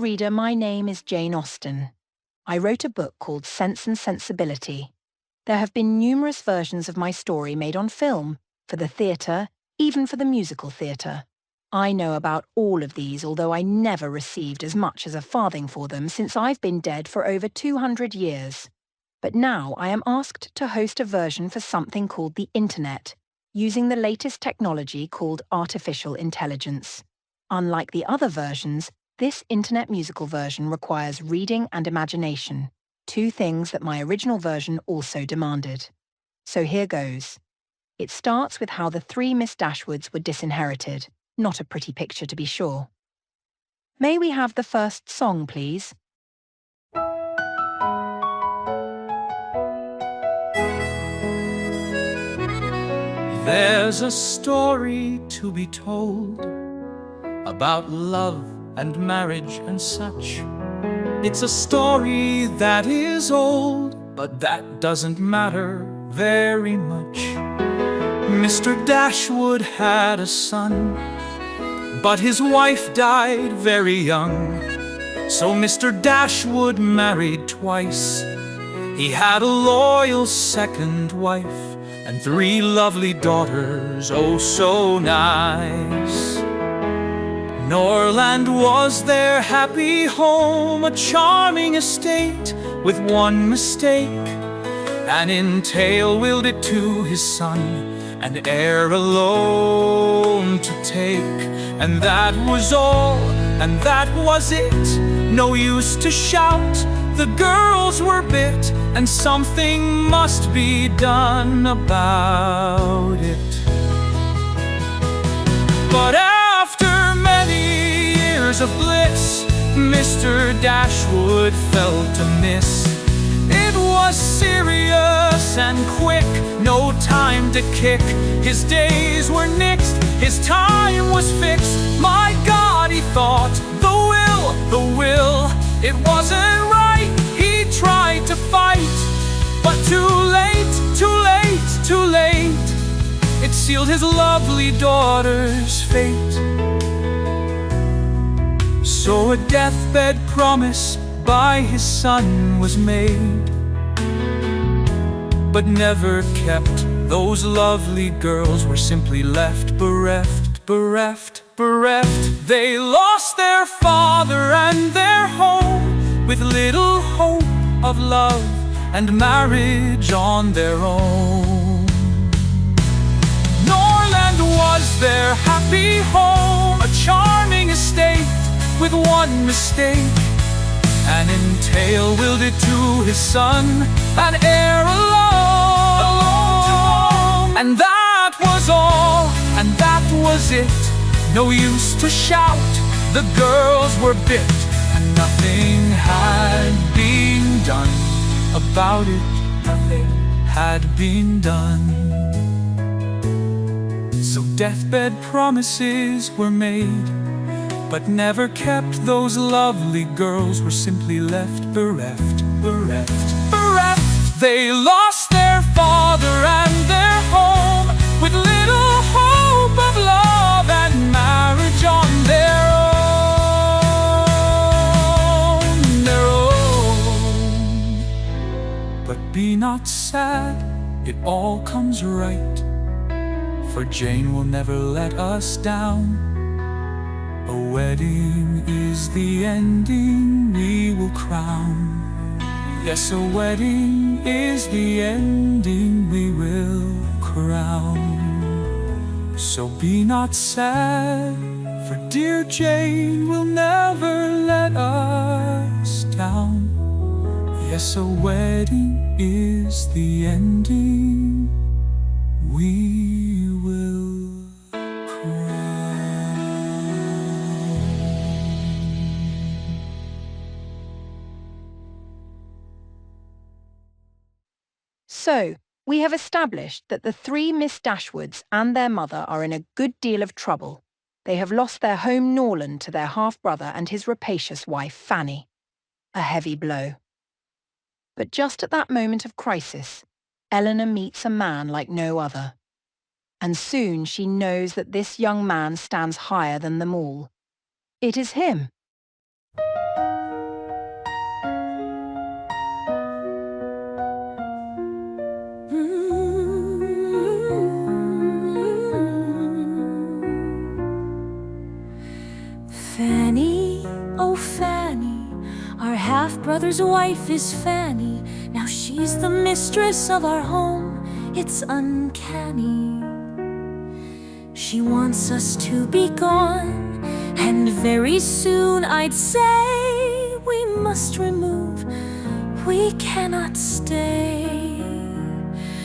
reader, my name is Jane Austen. I wrote a book called Sense and Sensibility. There have been numerous versions of my story made on film, for the theatre, even for the musical theatre. I know about all of these, although I never received as much as a farthing for them since I've been dead for over 200 years. But now I am asked to host a version for something called the Internet, using the latest technology called artificial intelligence. Unlike the other versions, this Internet musical version requires reading and imagination, two things that my original version also demanded. So here goes. It starts with how the three Miss Dashwoods were disinherited. Not a pretty picture, to be sure. May we have the first song, please? There's a story to be told about love and marriage and such. It's a story that is old, but that doesn't matter very much. Mr. Dashwood had a son, but his wife died very young. So Mr. Dashwood married twice. He had a loyal second wife and 3 lovely daughters, oh so nice. Norland was their happy home, a charming estate with one mistake. An entail willed it to his son, an heir alone to take. And that was all, and that was it. No use to shout, the girls were bit, and something must be done about it. But after many years of bliss, Mr. Dashwood felt amiss. It was serious and quick, no time to kick. His days were nixed, his time was fixed. My God, he thought, the will, it wasn't right. He tried to fight, but too late, too late, too late. It sealed his lovely daughter's fate. So a deathbed promise by his son was made, but never kept. Those lovely girls were simply left bereft, bereft, bereft. They lost their father and their home, with little hope of love and marriage on their own. Norland was their happy home, a charming estate with one mistake. An entail willed it to his son, an heir alone. And that was all, and that was it. No use to shout, the girls were bit, and nothing had been done about it. Nothing had been done. So deathbed promises were made, but never kept. Those lovely girls were simply left bereft, bereft, bereft. They lost their father and their home, with little hope of love and marriage on their own. But be not sad, it all comes right, for Jane will never let us down. A wedding is the ending we will crown. Yes, a wedding is the ending we will crown. So be not sad, for dear Jane will never let us down. Yes, a wedding is the ending we will crown. So, we have established that the 3 Miss Dashwoods and their mother are in a good deal of trouble. They have lost their home Norland to their half-brother and his rapacious wife, Fanny. A heavy blow. But just at that moment of crisis, Eleanor meets a man like no other. And soon she knows that this young man stands higher than them all. It is him. brother's wife is Fanny. Now she's the mistress of our home. It's uncanny. She wants us to be gone, and very soon I'd say we must remove. We cannot stay.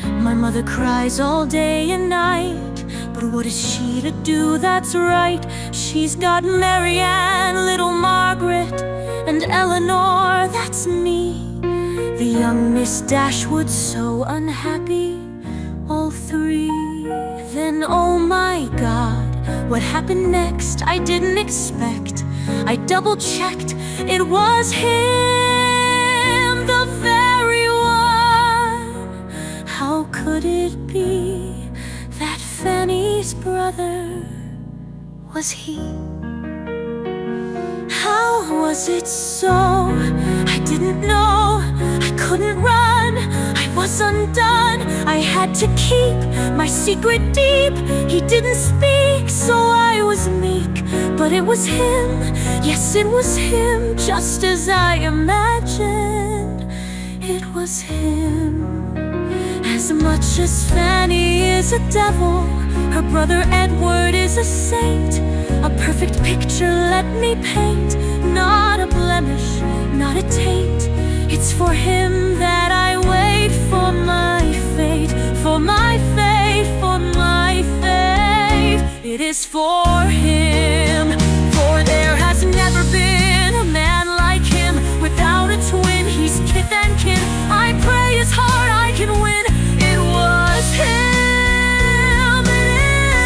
My mother cries all day and night, but what is she to do that's right? She's got Marianne, little Margaret, and Eleanor, that's me. The young Miss Dashwood's so unhappy, all three. Then, oh my God, what happened next? I didn't expect. I double-checked, it was him, the very one. How could it be that Fanny's brother was he? How was it so? I didn't know. I couldn't run. I was undone. I had to keep my secret deep. He didn't speak, so I was meek. But it was him. Yes, it was him, just as I imagined. It was him. As much as Fanny is a devil, her brother Edward is a saint. A perfect picture let me paint, not a blemish, not a taint. It's for him that I wait, for my fate, for my fate, for my fate. It is for him, for there has never been a man like him. Without a twin, he's kith and kin. I pray his heart I can win. It was him, it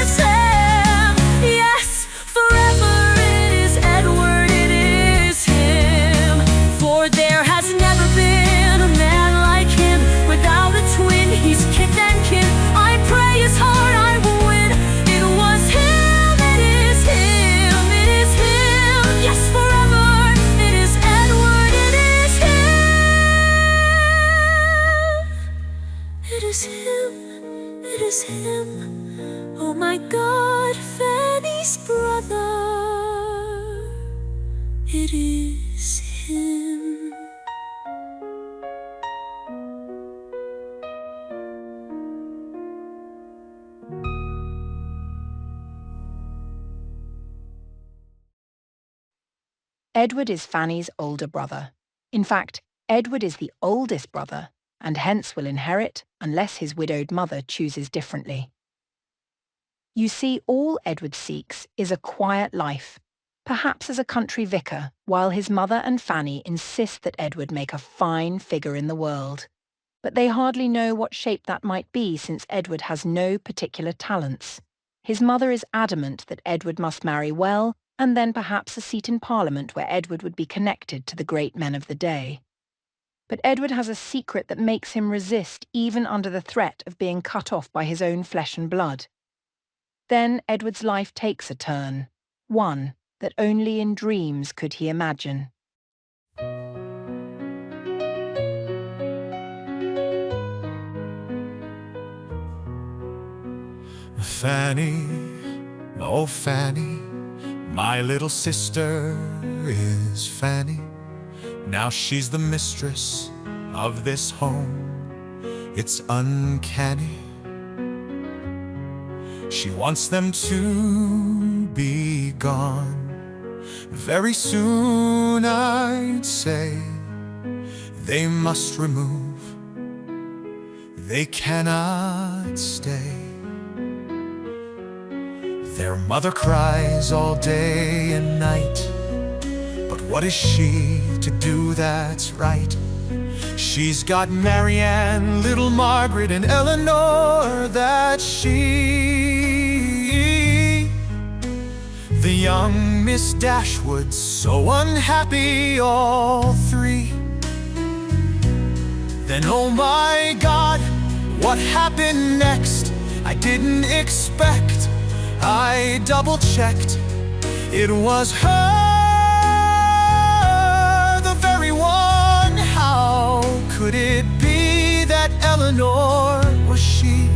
is him. Yes, forever it is Edward, it is him. For there has never been a man like him. Without a twin, he's kith and kin. I pray his heart I will win. It was him, it is him, it is him. Yes, forever it is Edward, it is him. It is him, it is him. Oh my God, Fanny's brother. It is him. Edward is Fanny's older brother. In fact, Edward is the oldest brother, and hence will inherit unless his widowed mother chooses differently. You see, all Edward seeks is a quiet life, perhaps as a country vicar, while his mother and Fanny insist that Edward make a fine figure in the world. But they hardly know what shape that might be, since Edward has no particular talents. His mother is adamant that Edward must marry well, and then perhaps a seat in Parliament where Edward would be connected to the great men of the day. But Edward has a secret that makes him resist even under the threat of being cut off by his own flesh and blood. Then Edward's life takes a turn, one that only in dreams could he imagine. Fanny, oh Fanny, my little sister is Fanny. Now she's the mistress of this home. It's uncanny. She wants them to be gone. Very soon, I'd say, they must remove. They cannot stay. Their mother cries all day and night, but what is she to do that's right? She's got Marianne, little Margaret, and Eleanor, that's she. The young Miss Dashwood's so unhappy, all three. Then, oh my God, what happened next? I didn't expect. I double-checked. It was her, the very one. How could it be that Eleanor was she?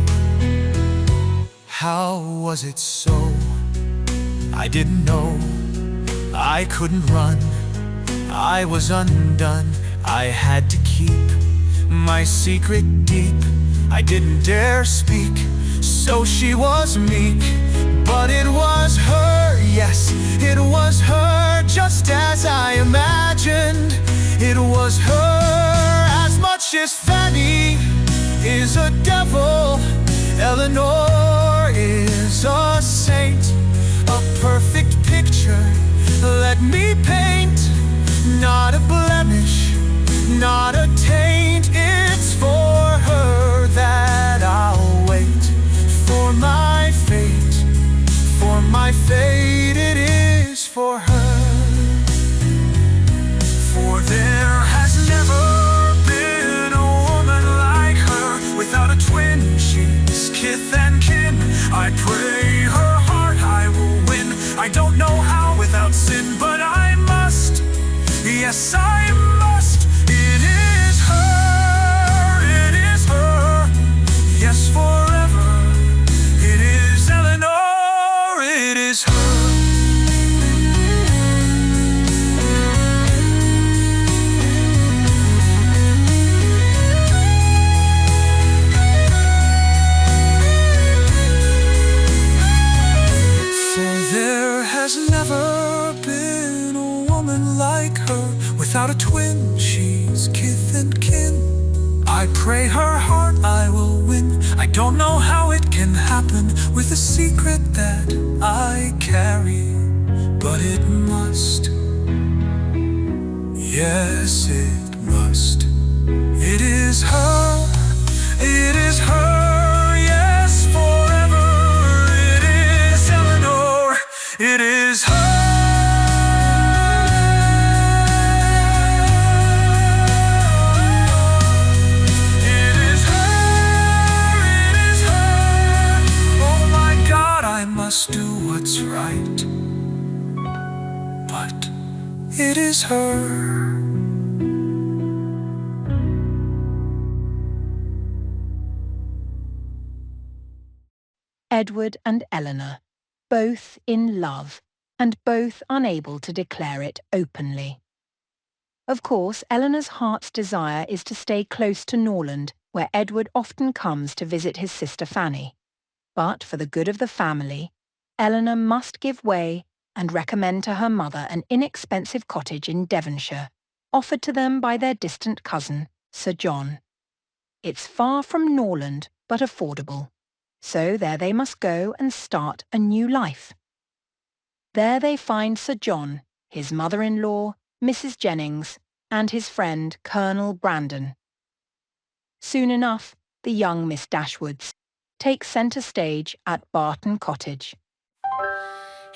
How was it so? I didn't know. I couldn't run. I was undone. I had to keep my secret deep. I didn't dare speak, so she was meek. But it was her, yes, it was her, just as I imagined. It was her as much as Fanny is a devil. Eleanor is a saint, a perfect picture let me paint. Not a blemish, not a taint. It's for her that I'll wait. For my fate, for my fate, it is for her. For there has never been a woman like her. Without a twin, she's kith and kin. I pray her heart I will win. I don't know how without sin, but I must. Yes, I must. It is her, it is her. Yes, forever. It is Eleanor, it is her. Never been a woman like her. Without a twin, she's kith and kin. I pray her heart I will win. I don't know how it can happen with a secret that I carry, but it must. Yes, it must. It is her, it is her. Yes, forever. It is Eleanor, it is her. It is her, it is her. Oh my God, I must do what's right. But it is her. Edward and Eleanor, both in love, and both unable to declare it openly. Of course, Eleanor's heart's desire is to stay close to Norland, where Edward often comes to visit his sister Fanny. But for the good of the family, Eleanor must give way and recommend to her mother an inexpensive cottage in Devonshire, offered to them by their distant cousin, Sir John. It's far from Norland, but affordable. So there they must go and start a new life. There they find Sir John, his mother-in-law, Mrs. Jennings, and his friend Colonel Brandon. Soon enough, the young Miss Dashwoods take centre stage at Barton Cottage.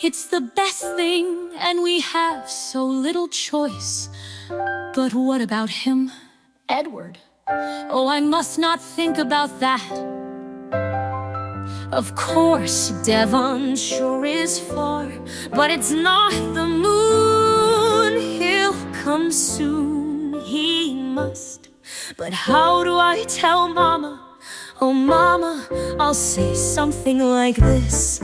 It's the best thing, and we have so little choice. But what about him, Edward? Oh, I must not think about that. Of course, Devonshire is far, but it's not the moon. He'll come soon, he must. But how do I tell Mama? Oh, Mama, I'll say something like this.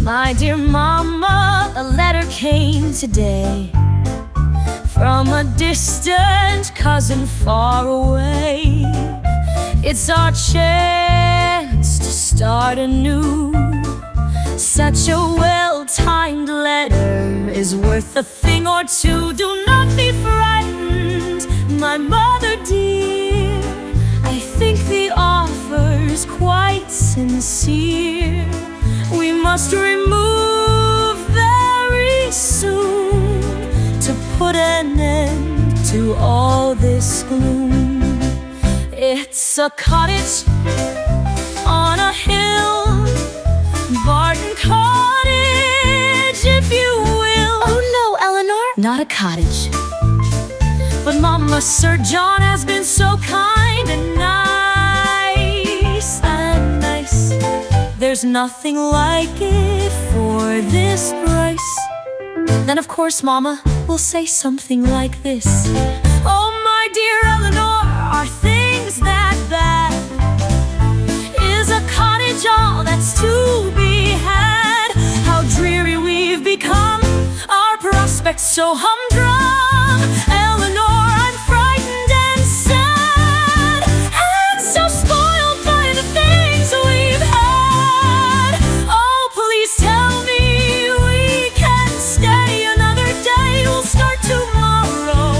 My dear Mama, a letter came today from a distant cousin far away. It's our chance to start anew. Such a well-timed letter is worth a thing or two. Do not be frightened, my mother dear. I think the offer's quite sincere. We must remove very soon to put an end to all this gloom. It's a cottage on a hill, Barton Cottage, if you will. Oh no, Eleanor! Not a cottage. But Mama, Sir John has been so kind and nice, and nice. There's nothing like it for this price. Then of course Mama will say something like this. Oh my dear Eleanor, are things that bad? Is a cottage all that's to be had? How dreary we've become, our prospects So humdrum, Eleanor, I'm frightened and sad, and so spoiled by the things we've had. Oh, please tell me we can stay another day. We'll start tomorrow.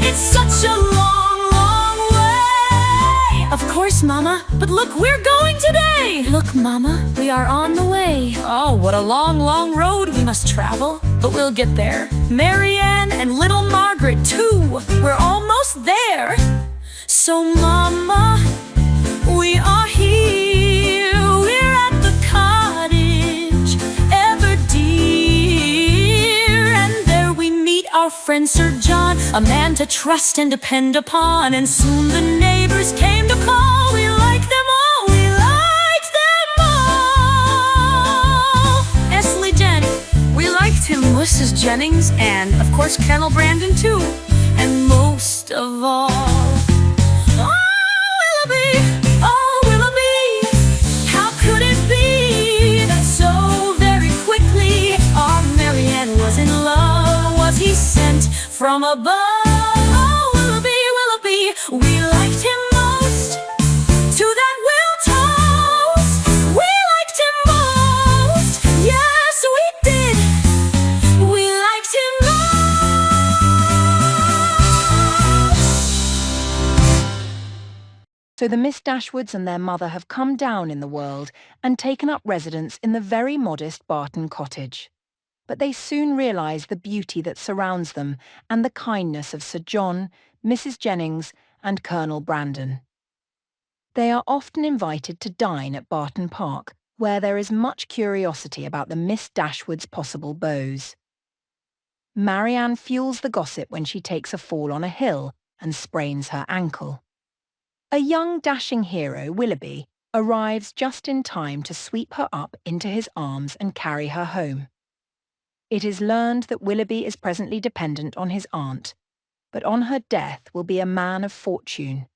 It's such a long, long way. Of course, Mama, but look, we're going today. Look, Mama, we are on the way. Oh, what a long, long road we must travel, but we'll get there. Marianne and little Margaret, too. We're almost there. So, Mama, we are here. We're at the cottage, ever dear. And there we meet our friend Sir John, a man to trust and depend upon. And soon the neighbors came to call. We like them all, we liked them all. Esley Jenny, we liked him, Mrs. Jennings, and of course Colonel Brandon too. And most of all, oh Willoughby, how could it be that so very quickly our Marianne was in love? Was he sent from above? Oh Willoughby, Willoughby, we liked him most. To that we'll toast. We liked him most. Yes, we did. We liked him most. So the Miss Dashwoods and their mother have come down in the world and taken up residence in the very modest Barton cottage. But they soon realise the beauty that surrounds them and the kindness of Sir John, Mrs. Jennings, and Colonel Brandon. They are often invited to dine at Barton Park, where there is much curiosity about the Miss Dashwoods' possible beaux. Marianne fuels the gossip when she takes a fall on a hill and sprains her ankle. A young dashing hero, Willoughby, arrives just in time to sweep her up into his arms and carry her home. It is learned that Willoughby is presently dependent on his aunt, but on her death will be a man of fortune.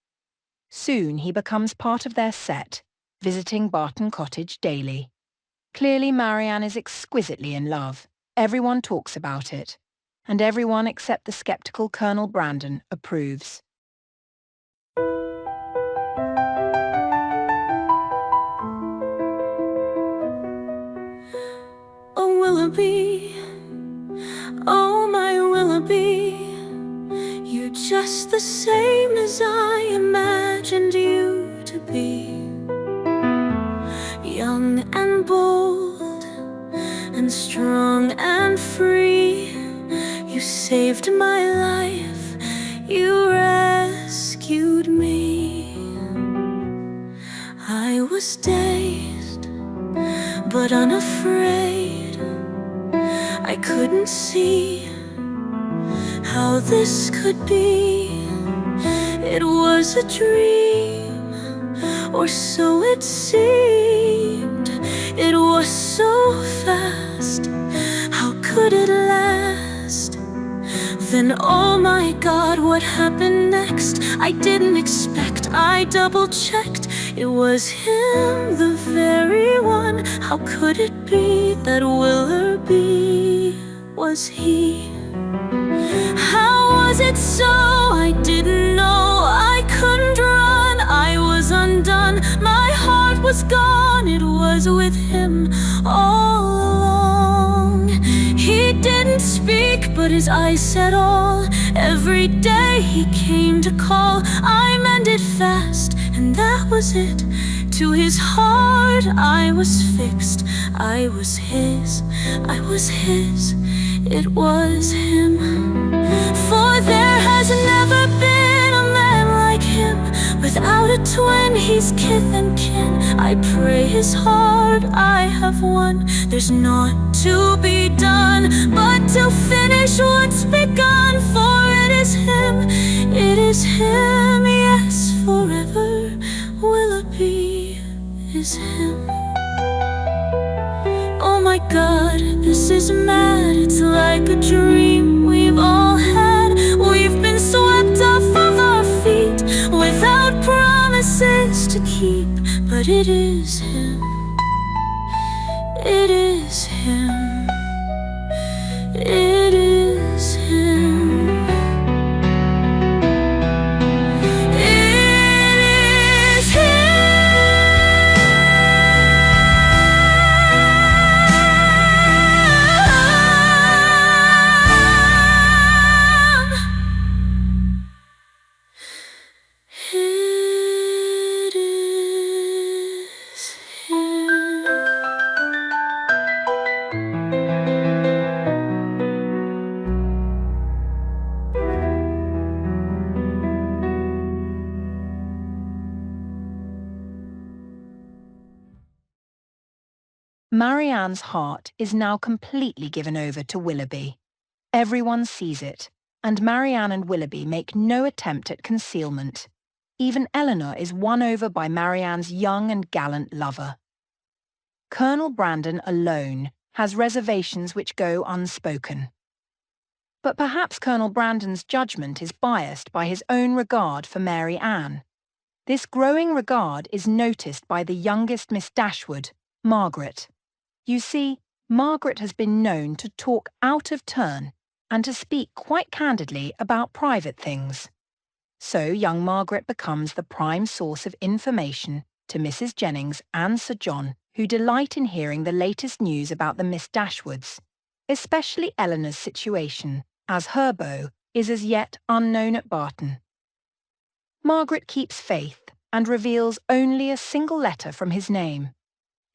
Soon he becomes part of their set, visiting Barton Cottage daily. Clearly Marianne is exquisitely in love. Everyone talks about it, and everyone except the sceptical Colonel Brandon approves. Oh Willoughby, oh my Willoughby, you're just the same as I imagined you to be. Young and bold and strong and free, you saved my life, you rescued me. I was dazed but unafraid. I couldn't see how this could be. It was a dream, or so it seemed. It was so fast, how could it last? Then oh my God, what happened next? I didn't expect, I double-checked. It was him, the very one. How could it be that Willoughby was he? How was it so? I didn't know. I couldn't run, I was undone. My heart was gone, it was with him all along. He didn't speak, but his eyes said all. Every day he came to call. I mended fast, and that was it. To his heart I was fixed. I was his, I was his. It was him. For there has never been a man like him. Without a twin, he's kith and kin. I pray his heart I have won. There's naught to be done but to finish what's begun. For it is him, it is him, yes, forever. Willoughby is him. Oh my God, this is mad. It's like a dream we've all had. We've been swept off of our feet without promises to keep. But it is him. It is him. It is Marianne's heart is now completely given over to Willoughby. Everyone sees it, and Marianne and Willoughby make no attempt at concealment. Even Eleanor is won over by Marianne's young and gallant lover. Colonel Brandon alone has reservations which go unspoken. But perhaps Colonel Brandon's judgment is biased by his own regard for Mary Ann. This growing regard is noticed by the youngest Miss Dashwood, Margaret. You see, Margaret has been known to talk out of turn and to speak quite candidly about private things. So young Margaret becomes the prime source of information to Mrs. Jennings and Sir John, who delight in hearing the latest news about the Miss Dashwoods, especially Eleanor's situation, as her beau is as yet unknown at Barton. Margaret keeps faith and reveals only a single letter from his name.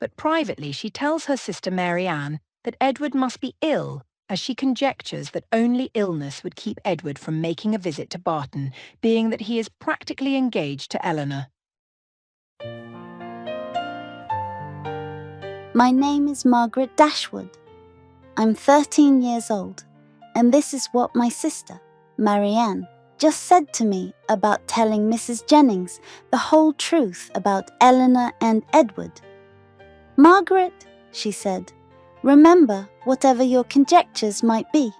But privately she tells her sister Mary Ann that Edward must be ill, as she conjectures that only illness would keep Edward from making a visit to Barton, being that he is practically engaged to Eleanor. My name is Margaret Dashwood. I'm 13 years old, and this is what my sister, Marianne, just said to me about telling Mrs. Jennings the whole truth about Eleanor and Edward. Margaret, she said, remember, whatever your conjectures might be,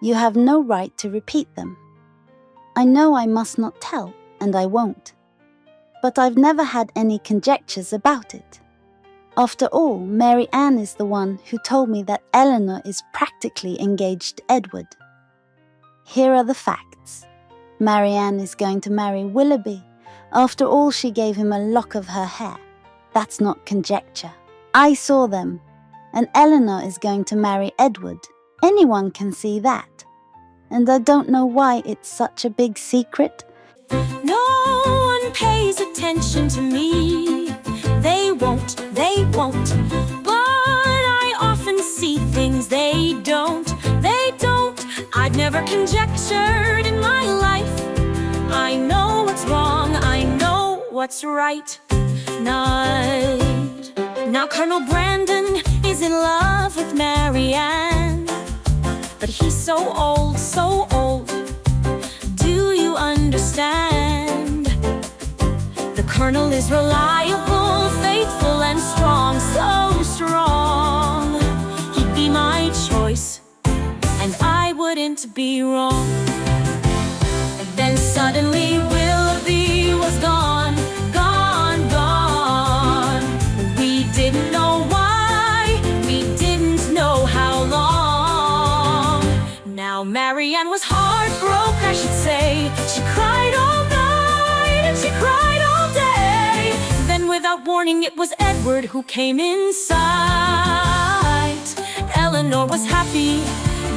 you have no right to repeat them. I know I must not tell, and I won't. But I've never had any conjectures about it. After all, Mary Ann is the one who told me that Eleanor is practically engaged to Edward. Here are the facts. Mary Ann is going to marry Willoughby. After all, she gave him a lock of her hair. That's not conjecture. I saw them. And Eleanor is going to marry Edward. Anyone can see that. And I don't know why it's such a big secret. No one pays attention to me. They won't. But I often see things they don't. I've never conjectured in my life. I know what's wrong, I know what's right. Now Colonel Brandon is in love with Mary Ann, but he's so old. Do you understand? The Colonel is reliable, faithful and strong, so strong. He'd be my choice, and I wouldn't be wrong. And then suddenly Willoughby was gone. We didn't know why, we didn't know how long. Now Mary Ann was heartbroken, I should say. She cried all night and she cried all day. Then without warning it was Edward who came in sight. Eleanor was happy,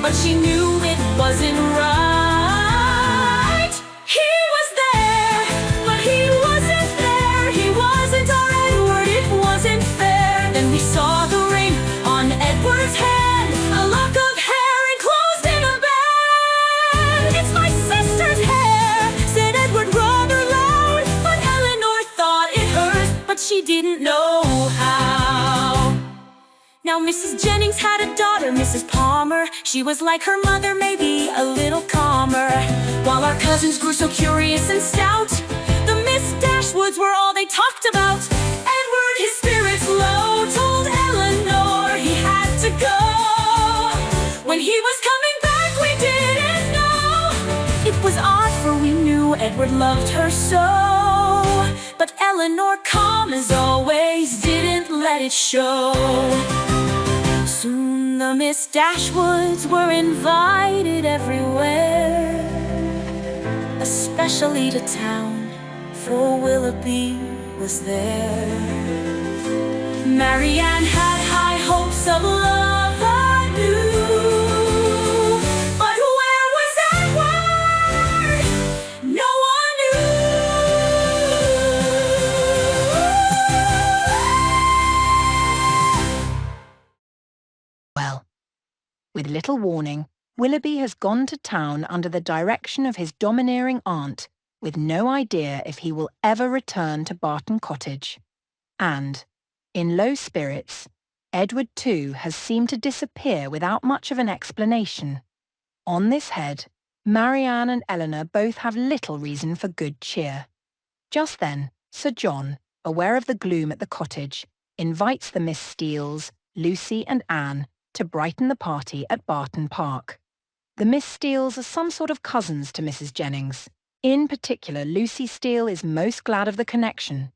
but she knew it wasn't right. He was there, but he wasn't there. He wasn't our Edward, it wasn't fair. Then we saw the ring on Edward's hand, a lock of hair enclosed in a bed. It's my sister's hair, said Edward rather loud. But Eleanor thought it hers, but she didn't know how. Now Mrs. Jennings had a daughter, Mrs. Palmer. She was like her mother, maybe a little calmer. While our cousins grew so curious and stout, the Miss Dashwoods were all they talked about. Edward, his spirits low, told Eleanor he had to go. When he was coming back, we didn't know. It was odd, for we knew Edward loved her so. But Eleanor, calm as always, didn't let it show. Soon the Miss Dashwoods were invited everywhere, especially to town, for Willoughby was there. Mary Ann had high hopes of love anew, but where was Edward? No one knew. Well, with little warning, Willoughby has gone to town under the direction of his domineering aunt, with no idea if he will ever return to Barton Cottage. And, in low spirits, Edward, too, has seemed to disappear without much of an explanation. On this head, Marianne and Eleanor both have little reason for good cheer. Just then, Sir John, aware of the gloom at the cottage, invites the Miss Steeles, Lucy and Anne, to brighten the party at Barton Park. The Miss Steeles are some sort of cousins to Mrs. Jennings. In particular, Lucy Steele is most glad of the connection.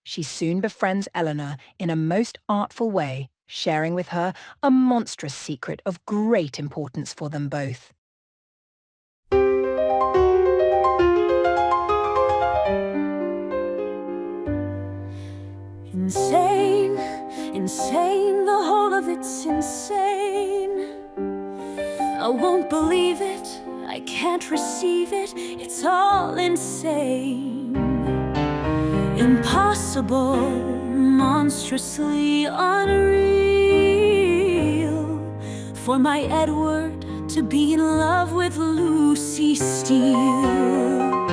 She soon befriends Eleanor in a most artful way, sharing with her a monstrous secret of great importance for them both. Insane, insane, the whole of it's insane. I won't believe it, I can't receive it, it's all insane. Impossible, monstrously unreal, for my Edward to be in love with Lucy Steele.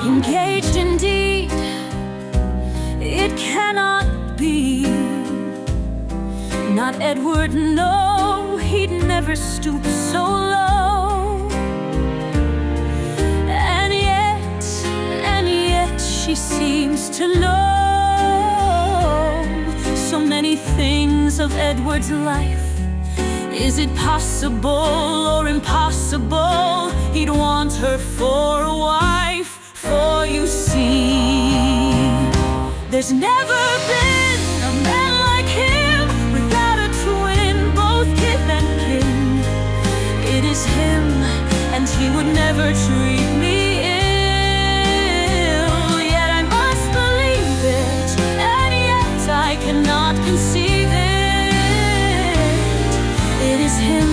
Engaged indeed, it cannot be. Not Edward, no, he'd never stoop so low. And yet she seems to know so many things of Edward's life. Is it possible or impossible he'd want her for a wife? For you see, there's never been a man like him, without a twin, both kith and kin. It is him, and he would never treat me ill. Yet I must believe it, and yet I cannot conceive it. It is him,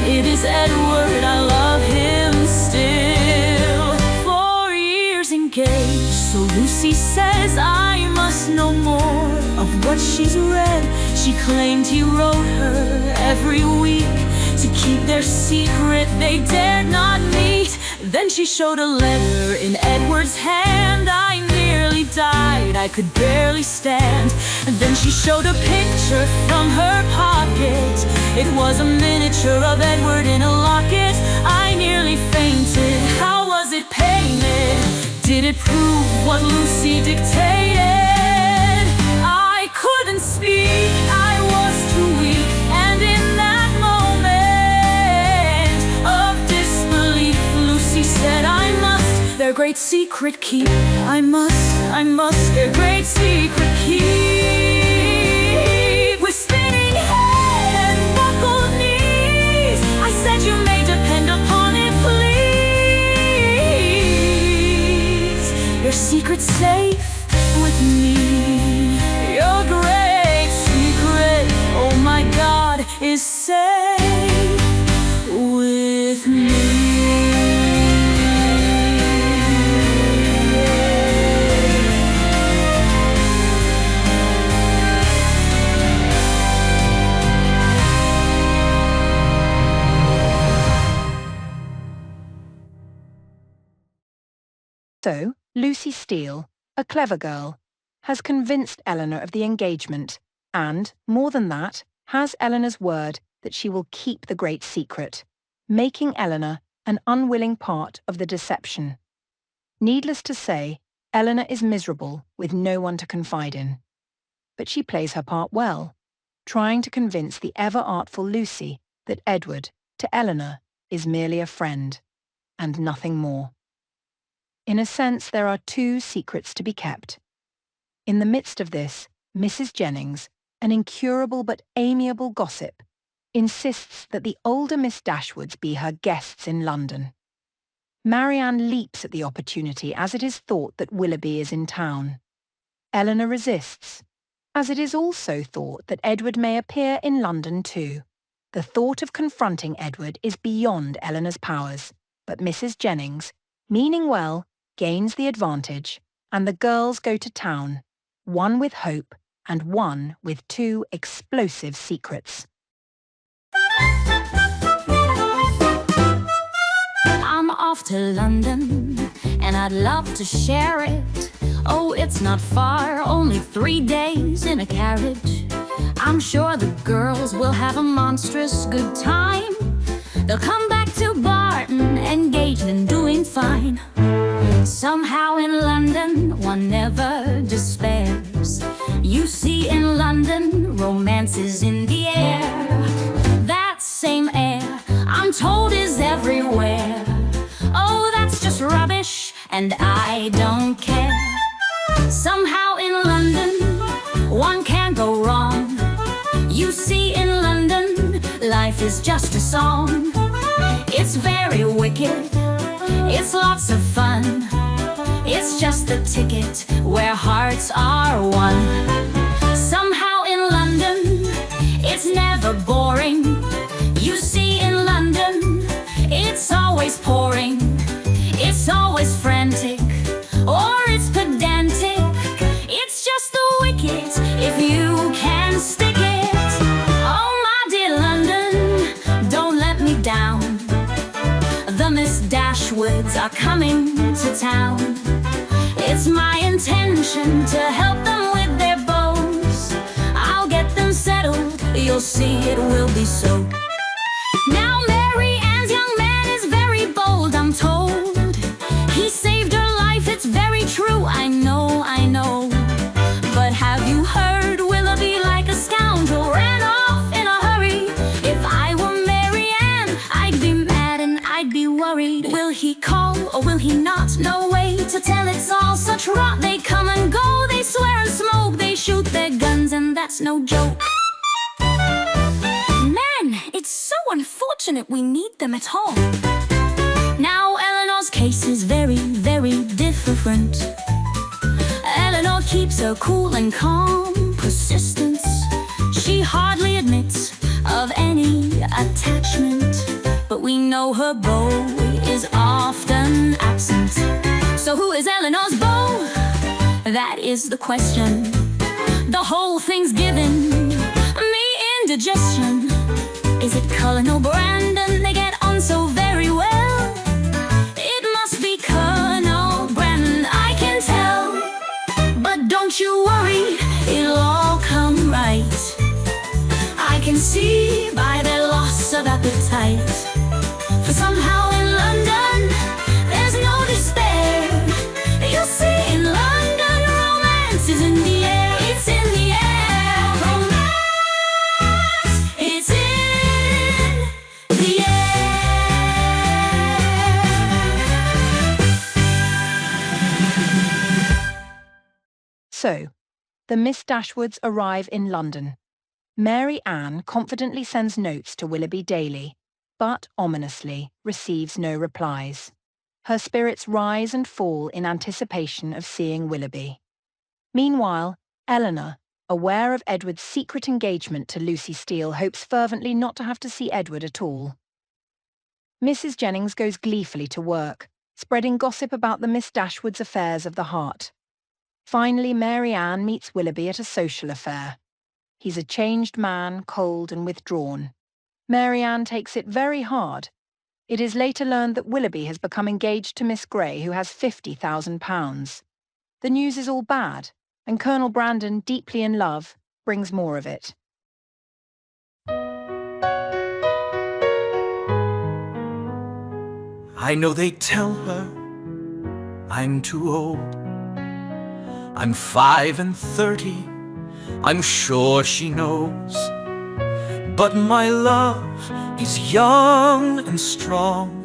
it is Edward, I love him still. 4 years engaged, so Lucy says I must know more of what she's read. She claimed he wrote her every week to keep their secret they dared not meet. Then she showed a letter in Edward's hand. I nearly died, I could barely stand. And then she showed a picture from her pocket. It was a miniature of Edward in a locket. I nearly fainted. How was it painted? Did it prove what Lucy dictated? I couldn't speak, I was too weak. And in that moment of disbelief, Lucy said I must their great secret keep. I must their great secret keep. With spinning head and buckled knees, I said you may depend upon it, please. Your secret's safe with me. Your great secret, oh my God, is safe with me. So, Lucy Steele, a clever girl, has convinced Eleanor of the engagement and, more than that, has Eleanor's word that she will keep the great secret, making Eleanor an unwilling part of the deception. Needless to say, Eleanor is miserable with no one to confide in. But she plays her part well, trying to convince the ever-artful Lucy that Edward, to Eleanor, is merely a friend, and nothing more. In a sense, there are 2 secrets to be kept. In the midst of this, Mrs. Jennings, an incurable but amiable gossip, insists that the older Miss Dashwoods be her guests in London. Marianne leaps at the opportunity as it is thought that Willoughby is in town. Eleanor resists, as it is also thought that Edward may appear in London too. The thought of confronting Edward is beyond Eleanor's powers, but Mrs. Jennings, meaning well, gains the advantage, and the girls go to town, one with hope and one with 2 explosive secrets. I'm off to London, and I'd love to share it. Oh, it's not far, only 3 days in a carriage. I'm sure the girls will have a monstrous good time. They'll come back to Barton, engaged and doing fine. Somehow in London, one never despairs. You see, in London, romance is in the air. That same air, I'm told, is everywhere. Oh, that's just rubbish, and I don't care. Somehow in London, one can't go wrong. You see, in London, life is just a song. It's very wicked, it's lots of fun. It's just the ticket where hearts are won. Somehow in London, it's never boring. You see, in London, it's always pouring. It's always frantic, or it's pedantic. It's just the wicket if you can stick it. Oh, my dear London, don't let me down. The Miss Dashwoods are coming to town. It's my intention to help them with their bows. I'll get them settled, you'll see it will be so. Now Mary Ann's young man is very bold, I'm told. He saved her life, it's very true, I know, I know. But have you heard Willoughby, like a scoundrel, ran off in a hurry? If I were Mary Ann, I'd be mad and I'd be worried. Will he call or will he not? No way to tell, it's all such rot. They come and go, they swear and smoke, they shoot their guns, and that's no joke. Man, it's so unfortunate we need them at home. Now Eleanor's case is very, very different. Eleanor keeps her cool and calm persistence. She hardly admits of any attachment, but we know her beau is often absent. So who is Eleanor's beau? That is the question. The whole thing's given me indigestion. Is it Cullen or Brandon? They get on so very well. It must be Colonel Brandon, I can tell. But don't you worry, it'll all come right. I can see by their loss of appetite. For somehow in London, there's no despair. You'll see, in London, romance is in the air. It's in the air. Romance, it's in the air. So, the Miss Dashwoods arrive in London. Mary Ann confidently sends notes to Willoughby daily, but ominously receives no replies. Her spirits rise and fall in anticipation of seeing Willoughby. Meanwhile, Eleanor, aware of Edward's secret engagement to Lucy Steele, hopes fervently not to have to see Edward at all. Mrs. Jennings goes gleefully to work, spreading gossip about the Miss Dashwoods' affairs of the heart. Finally, Mary Ann meets Willoughby at a social affair. He's a changed man, cold and withdrawn. Mary Ann takes it very hard. It is later learned that Willoughby has become engaged to Miss Grey, who has £50,000. The news is all bad, and Colonel Brandon, deeply in love, brings more of it. I know they tell her I'm too old. I'm 35. I'm sure she knows. But my love is young and strong.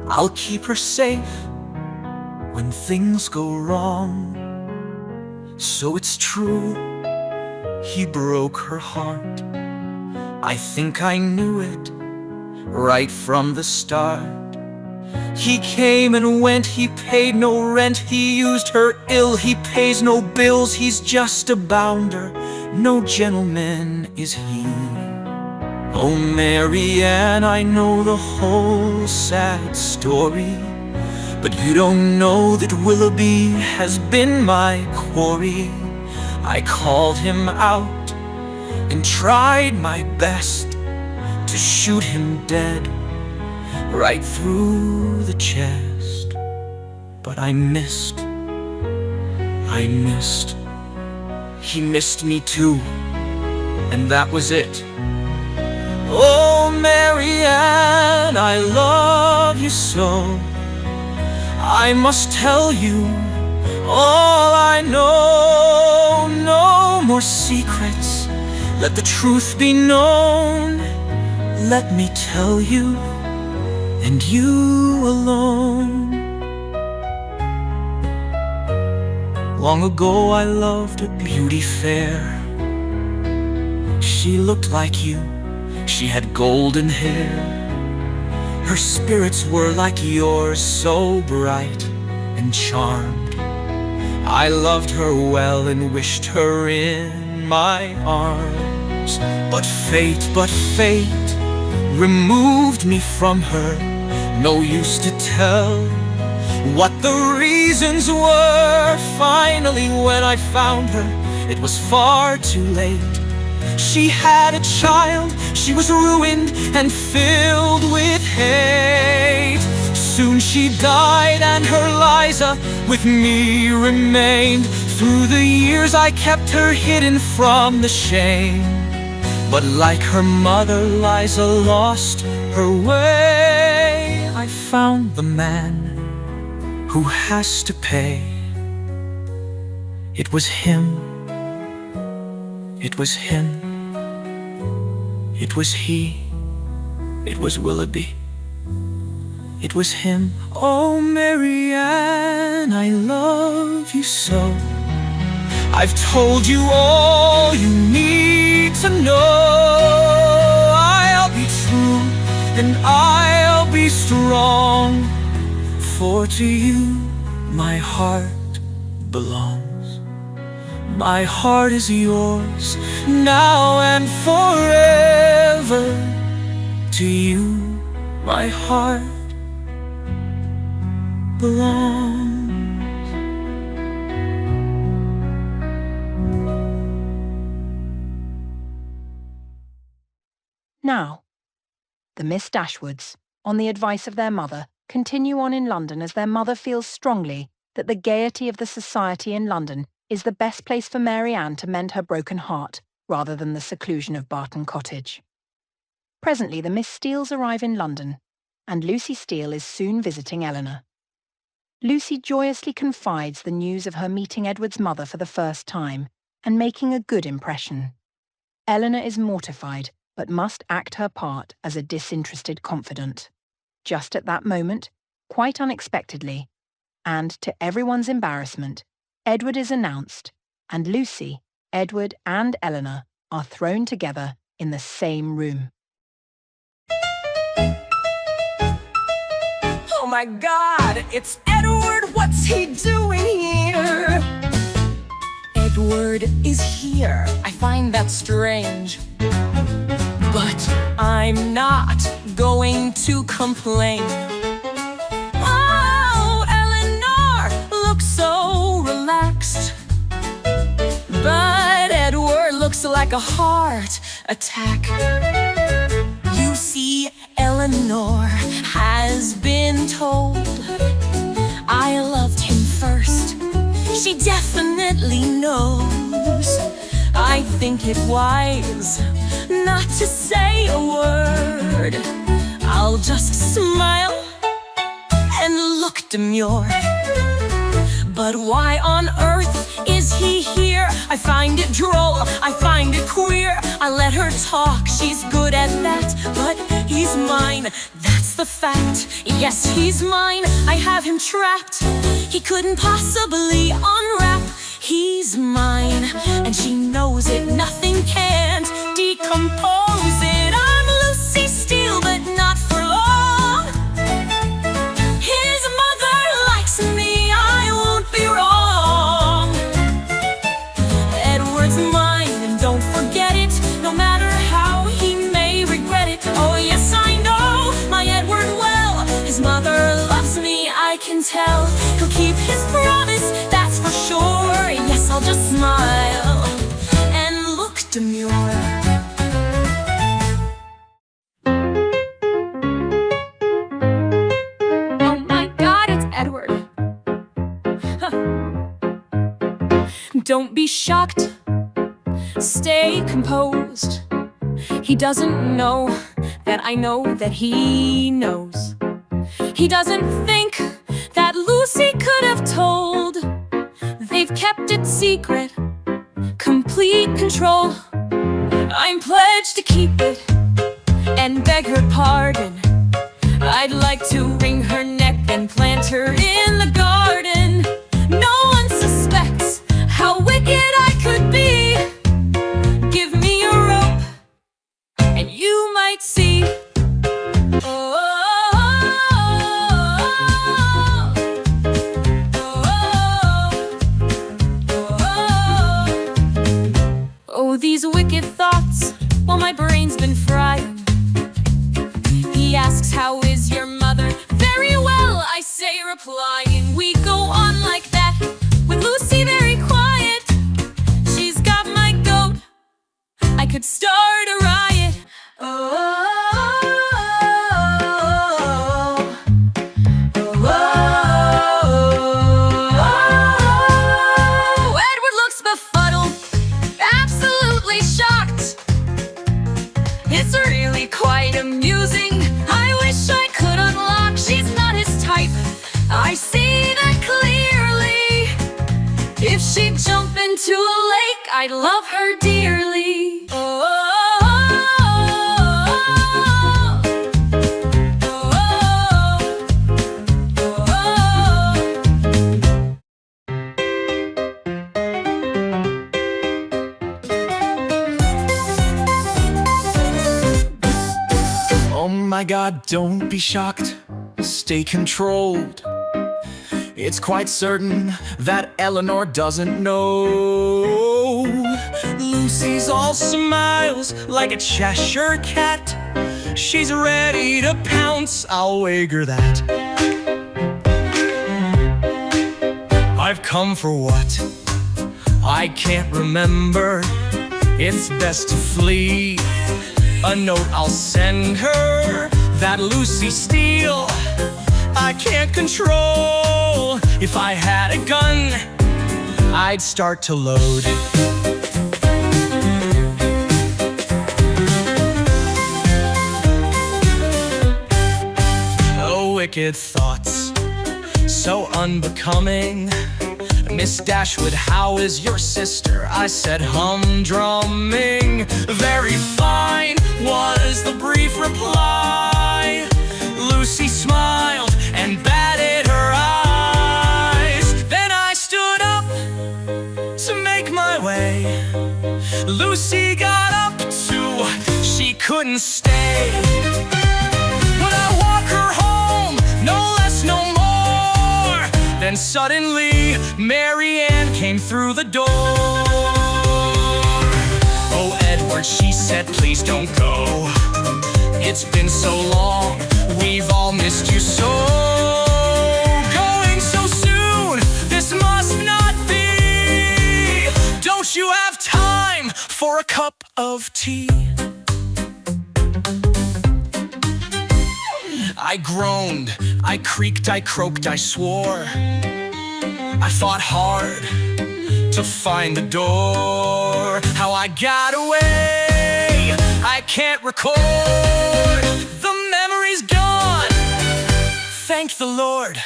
I'll keep her safe when things go wrong. So it's true, he broke her heart. I think I knew it right from the start. He came and went, he paid no rent, he used her ill, he pays no bills, he's just a bounder, no gentleman is he. Oh, Mary Ann, I know the whole sad story, but you don't know that Willoughby has been my quarry. I called him out and tried my best to shoot him dead right through the chest, but I missed. He missed me too. and that was it. Oh, Marianne, I love you so. I must tell you all I know. No more secrets, let the truth be known. Let me tell you, and you alone. Long ago I loved a beauty fair. She looked like you, she had golden hair. Her spirits were like yours, so bright and charmed. I loved her well and wished her in my arms. But fate removed me from her. No use to tell what the reasons were. Finally, when I found her, it was far too late. She had a child, she was ruined and filled with hate. Soon she died and her Liza with me remained. Through the years I kept her hidden from the shame. But like her mother, Liza lost her way. I found the man who has to pay. It was him, it was him, it was he, it was Willoughby, it was him. Oh, Marianne, I love you so. I've told you all you need to know. I'll be true and I'll be strong, for to you my heart belongs. My heart is yours now and forever. To you my heart belongs. Now, the Miss Dashwoods, on the advice of their mother, continue on in London as their mother feels strongly that the gaiety of the society in London is the best place for Marianne to mend her broken heart rather than the seclusion of Barton Cottage. Presently the Miss Steeles arrive in London, and Lucy Steele is soon visiting Eleanor. Lucy joyously confides the news of her meeting Edward's mother for the first time and making a good impression. Eleanor is mortified, but must act her part as a disinterested confidant. Just at that moment, quite unexpectedly, and to everyone's embarrassment, Edward is announced, and Lucy, Edward, and Eleanor are thrown together in the same room. Oh my God, it's Edward! What's he doing here? Edward is here. I find that strange. But I'm not going to complain. Oh, Eleanor looks so relaxed, but Edward looks like a heart attack. You see, Eleanor has been told I loved him first. She definitely knows. I think it wise not to say a word. I'll just smile and look demure. But why on earth is he here? I find it droll, I find it queer. I let her talk, she's good at that. But he's mine, that's the fact. Yes, he's mine, I have him trapped. He couldn't possibly unwrap. He's mine, and she knows it. Nothing can't decompose it. I'm Lucy Steele, but not for long. His mother likes me, I won't be wrong. Edward's mine, and don't forget it, no matter how he may regret it. Oh yes, I know my Edward well. His mother loves me, I can tell. He'll keep his promise, that's for sure. Yes, I'll just smile and look demure. Oh my God, it's Edward. Don't be shocked, stay composed. He doesn't know that I know that he knows. He doesn't think that Lucy could have told. They've kept it secret, complete control. I'm pledged to keep it and beg her pardon. I'd like to wring her neck and plant her in the garden. No one suspects how wicked I could be. Give me a rope and you might see. Oh, oh, these wicked thoughts while my brain's been frying. He asks, how is your mother? Very well, I say, replying. We go on like that, with Lucy very quiet. She's got my goat, I could start a riot. Oh, Edward looks befuddled, absolutely shocked. It's really quite amusing. I wish I could unlock. She's not his type, I see that clearly. If she'd jump into a lake, I'd love her dearly. Oh, Oh my God, don't be shocked, stay controlled. It's quite certain that Eleanor doesn't know. Lucy's all smiles like a Cheshire cat. She's ready to pounce, I'll wager that. I've come for what? I can't remember. It's best to flee. A note I'll send her that Lucy steal I can't control. If I had a gun, I'd start to load. Oh, wicked thoughts, so unbecoming. Miss Dashwood, how is your sister? I said, humdrumming. Very fine was the brief reply. Lucy smiled and batted her eyes. Then I stood up to make my way. Lucy got up too, she couldn't stay. But I walk her home, no less, no more. Then suddenly, Mary Ann came through the door. Oh, Edward, she said, please don't go. It's been so long, we've all missed you so. Going so soon, this must not be. Don't you have time for a cup of tea? I groaned, I creaked, I croaked, I swore. I fought hard to find the door. How I got away, I can't record. The memory's gone, thank the Lord.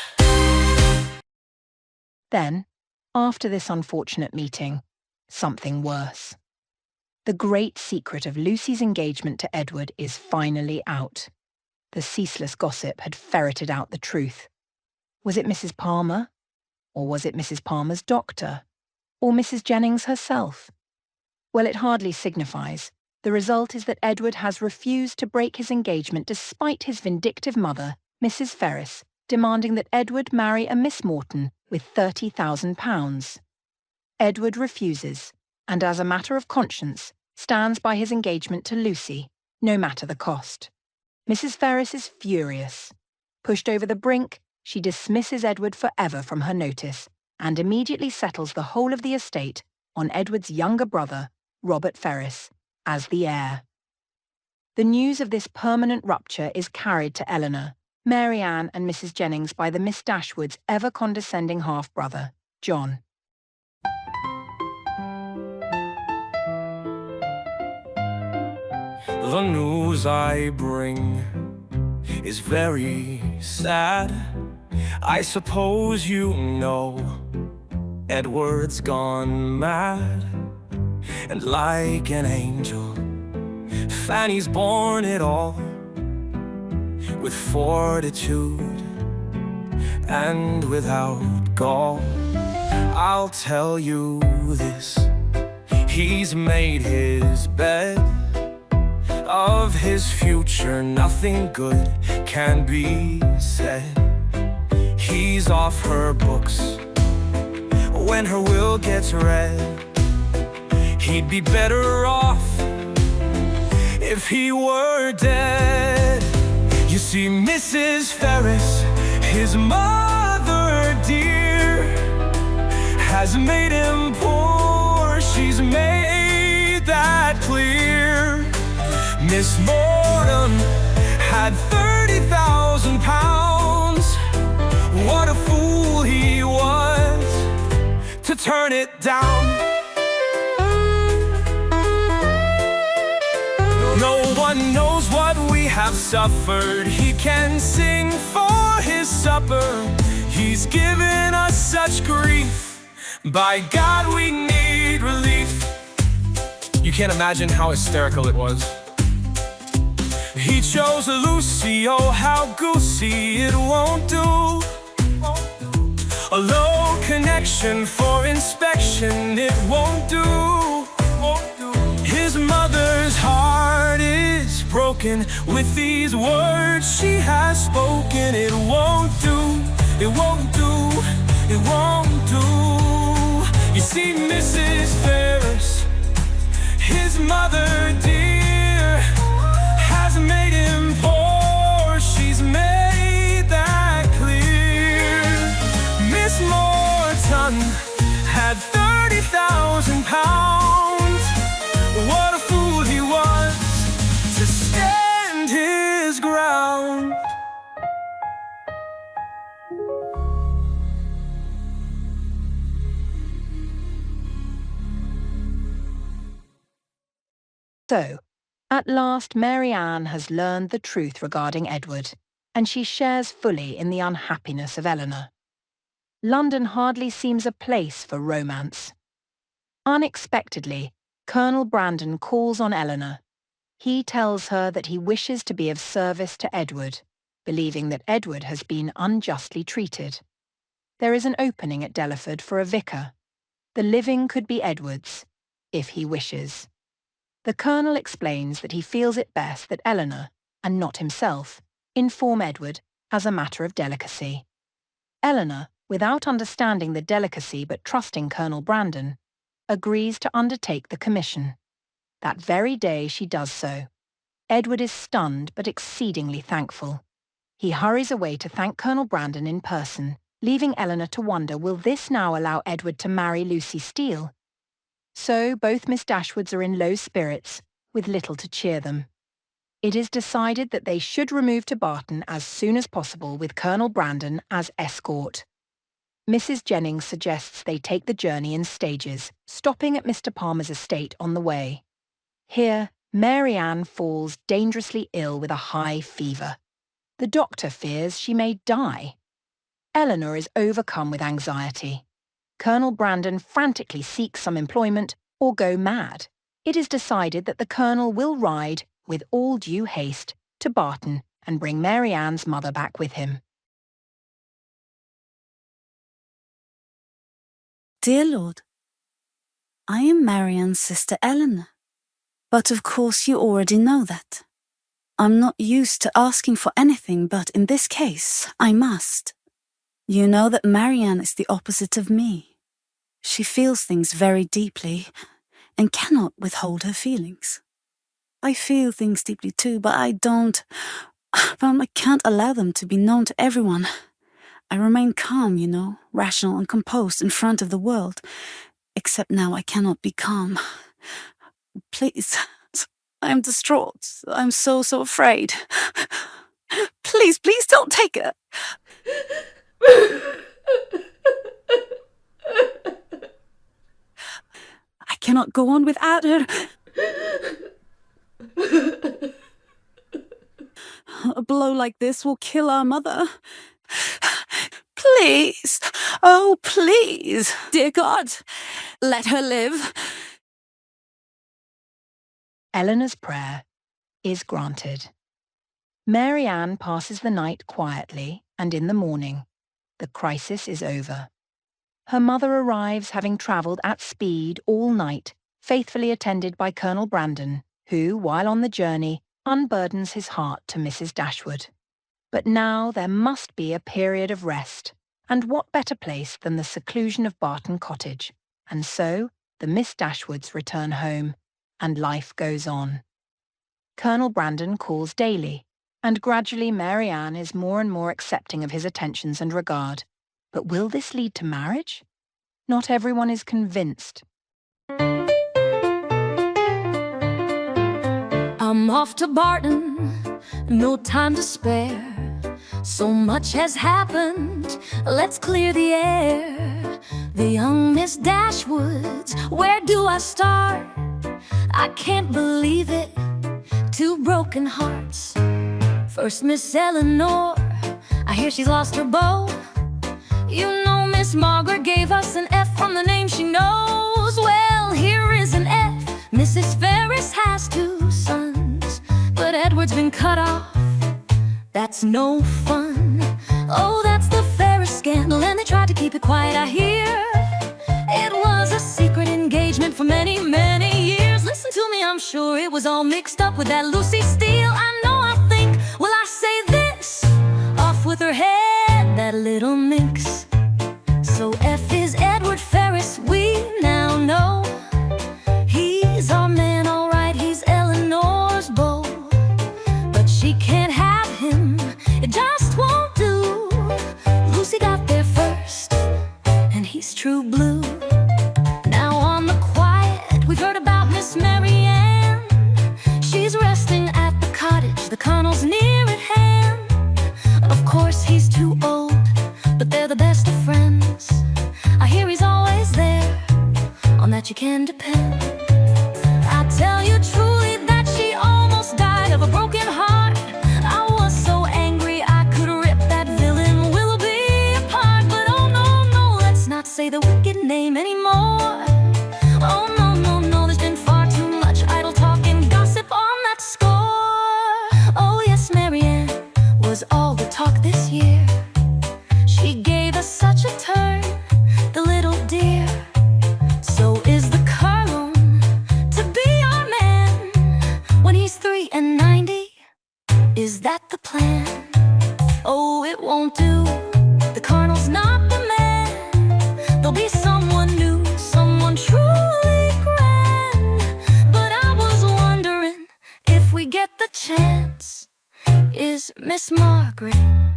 Then, after this unfortunate meeting, something worse. The great secret of Lucy's engagement to Edward is finally out. The ceaseless gossip had ferreted out the truth. Was it Mrs. Palmer? Or was it Mrs. Palmer's doctor? Or Mrs. Jennings herself? Well, it hardly signifies. The result is that Edward has refused to break his engagement despite his vindictive mother, Mrs. Ferris, demanding that Edward marry a Miss Morton with £30,000. Edward refuses, and as a matter of conscience, stands by his engagement to Lucy, no matter the cost. Mrs. Ferris is furious. Pushed over the brink, she dismisses Edward forever from her notice and immediately settles the whole of the estate on Edward's younger brother, Robert Ferris, as the heir. The news of this permanent rupture is carried to Eleanor, Mary Ann and Mrs. Jennings by the Miss Dashwood's ever-condescending half-brother, John. The news I bring is very sad. I suppose you know Edward's gone mad. And like an angel, Fanny's borne it all with fortitude and without gall. I'll tell you this, he's made his bed. Of his future nothing good can be said. He's off her books when her will gets read. He'd be better off if he were dead. You see, Mrs. Ferris, his mother dear, has made him poor. She's made that clear. Miss Morton had 30,000 pounds. What a fool he was to turn it down. No one knows what we have suffered. He can sing for his supper. He's given us such grief. By God, we need relief. You can't imagine how hysterical it was. He chose Lucy, oh how goosey, it won't do. A low connection for inspection, it won't do. His mother's heart is broken with these words she has spoken. It won't do, it won't do, it won't do. You see, Mrs. Ferris, his mother dear, has made him poor. She's made that clear. Miss Morton had 30,000 pounds. What a fool he was to stand his ground. So, at last Mary Ann has learned the truth regarding Edward, and she shares fully in the unhappiness of Eleanor. London hardly seems a place for romance. Unexpectedly, Colonel Brandon calls on Eleanor. He tells her that he wishes to be of service to Edward, believing that Edward has been unjustly treated. There is an opening at Delaford for a vicar. The living could be Edward's, if he wishes. The Colonel explains that he feels it best that Eleanor, and not himself, inform Edward as a matter of delicacy. Eleanor, without understanding the delicacy but trusting Colonel Brandon, agrees to undertake the commission. That very day she does so. Edward is stunned but exceedingly thankful. He hurries away to thank Colonel Brandon in person, leaving Eleanor to wonder, will this now allow Edward to marry Lucy Steele? So both Miss Dashwoods are in low spirits, with little to cheer them. It is decided that they should remove to Barton as soon as possible with Colonel Brandon as escort. Mrs. Jennings suggests they take the journey in stages, stopping at Mr. Palmer's estate on the way. Here, Mary Ann falls dangerously ill with a high fever. The doctor fears she may die. Eleanor is overcome with anxiety. Colonel Brandon frantically seeks some employment or go mad. It is decided that the Colonel will ride, with all due haste, to Barton and bring Mary Ann's mother back with him. Dear Lord, I am Marianne's sister Eleanor, but of course you already know that. I'm not used to asking for anything, but in this case, I must. You know that Marianne is the opposite of me. She feels things very deeply and cannot withhold her feelings. I feel things deeply too, but I can't allow them to be known to everyone. I remain calm, you know, rational and composed in front of the world. Except now I cannot be calm. Please, I am distraught. I'm so afraid. Please don't take her. I cannot go on without her. blow like this will kill our mother. Please, oh please, dear God, let her live. Eleanor's prayer is granted. Mary Ann passes the night quietly, and in the morning, the crisis is over. Her mother arrives having travelled at speed all night, faithfully attended by Colonel Brandon, who, while on the journey, unburdens his heart to Mrs. Dashwood. But now there must be a period of rest, and what better place than the seclusion of Barton Cottage? And so the Miss Dashwoods return home, and life goes on. Colonel Brandon calls daily, and gradually Mary Ann is more and more accepting of his attentions and regard. But will this lead to marriage? Not everyone is convinced. I'm off to Barton, no time to spare. So much has happened, let's clear the air. The young Miss Dashwoods, where do I start? I can't believe it, two broken hearts. First Miss Eleanor, I hear she's lost her beau. You know Miss Margaret gave us an F from the name she knows. Well, here is an F. Mrs. Ferris has two sons, but Edward's been cut off. That's no fun. Oh, that's the Ferris scandal, and they tried to keep it quiet, I hear. It was a secret engagement for many, many years. Listen to me, I'm sure it was all mixed up with that Lucy Steele. I know, I think, will I say this? Off with her head, that little minx. So F is Edward Ferris, we now know. He's our man, all right, he's Eleanor's beau. But she can't have him, it just won't do. Lucy got there first, and he's true blue. Now on the quiet, we've heard about Miss Mary Ann. She's resting at the cottage, the Colonel's near at hand. Of course he's too old, but they're the best of friends. I hear he's always there, on that you can depend. I tell you truly that she almost died of a broken heart. I was so angry I could rip that villain Willoughby apart. But oh no, no, let's not say the wicked name anymore. Oh no, no, no, there's been far too much idle talk and gossip on that score. Oh yes, Mary Ann was all the talk this year. She gave us such a turn, the little dear. So is the Colonel to be our man when he's 3 and 90? Is that the plan? Oh, it won't do. The Colonel's not the man. There'll be someone new, someone truly grand. But I was wondering if we get the chance. Is Miss Margaret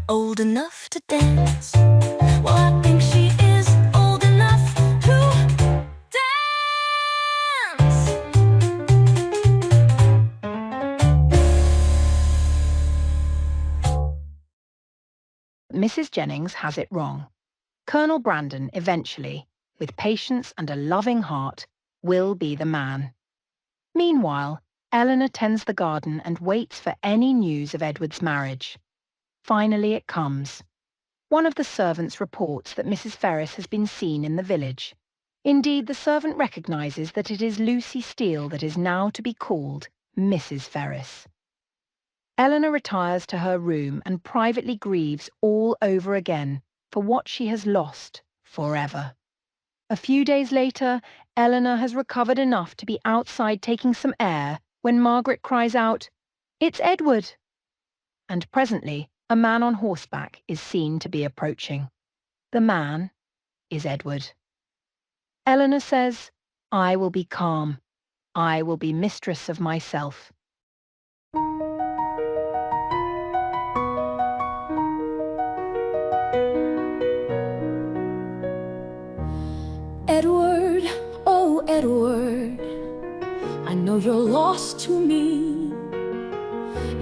old enough to dance? Well, I think she is old enough to dance. Mrs. Jennings has it wrong. Colonel Brandon eventually, with patience and a loving heart, will be the man. Meanwhile, Eleanor tends the garden and waits for any news of Edward's marriage. Finally it comes. One of the servants reports that Mrs. Ferris has been seen in the village. Indeed, the servant recognises that it is Lucy Steele that is now to be called Mrs. Ferris. Eleanor retires to her room and privately grieves all over again for what she has lost forever. A few days later, Eleanor has recovered enough to be outside taking some air when Margaret cries out, "It's Edward!" And presently, a man on horseback is seen to be approaching. The man is Edward. Eleanor says, "I will be calm. I will be mistress of myself." Edward, oh Edward, I know you're lost to me.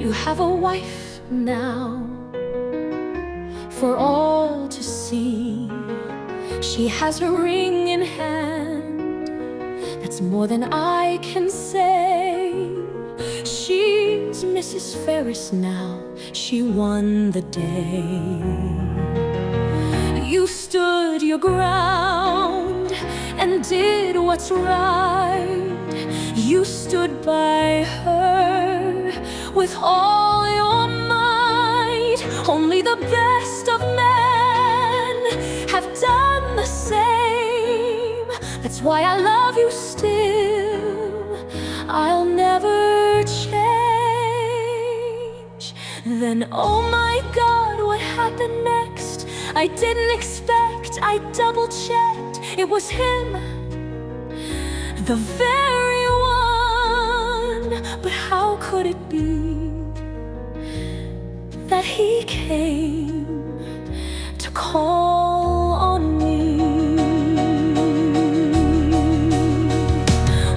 You have a wife now for all to see. She has her ring in hand, that's more than I can say. She's Mrs. Ferris now, she won the day. You stood your ground and did what's right. You stood by her with all your might. Only the best of men have done the same. That's why I love you still. I'll never change. Then, oh my God, what happened next? I didn't expect, I double-checked. It was him, the very one. But how could it be that he came to call on me?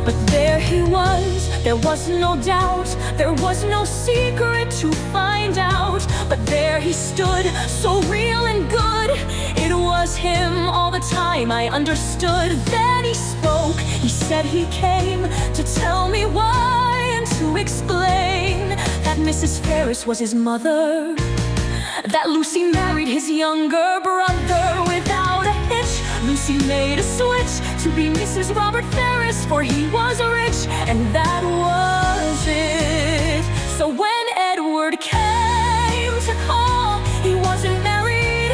But there he was, there was no doubt, there was no secret to find out. But there he stood, so real and good. It was him all the time, I understood. Then he spoke, he said he came to tell me why and to explain that Mrs. Ferris was his mother, that Lucy married his younger brother without a hitch. Lucy made a switch to be Mrs. Robert Ferris, for he was rich, and that was it. So when Edward came to call, he wasn't married,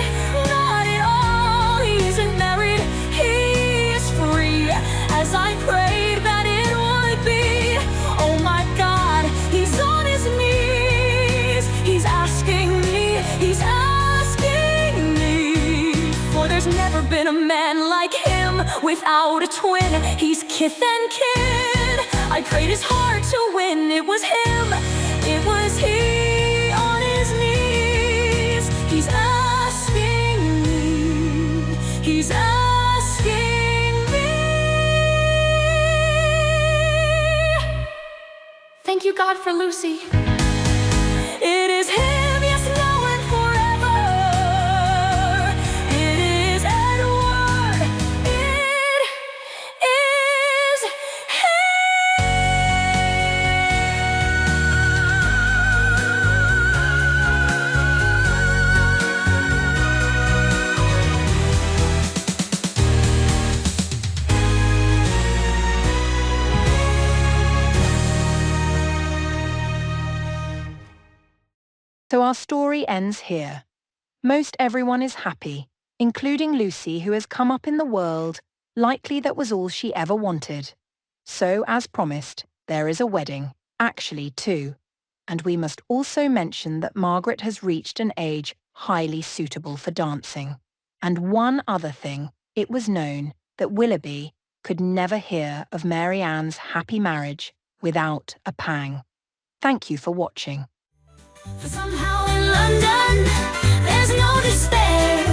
not at all. He isn't married, he is free, as I prayed that it would be. Oh my God, he's on his knees, he's asking me, he's asking me. For there's never been a man like him without a twin. He's kith and kin. I prayed his heart to win. It was him, it was he on his knees. He's asking me, he's asking me. Thank you, God, for Lucy. It is him, yes, now and forever. It is Edward. It is So our story ends here. Most everyone is happy, including Lucy, who has come up in the world. Likely that was all she ever wanted. So, as promised, there is a wedding, actually two. And we must also mention that Margaret has reached an age highly suitable for dancing. And one other thing, it was known that Willoughby could never hear of Mary Ann's happy marriage without a pang. Thank you for watching. For somehow in London, there's no despair.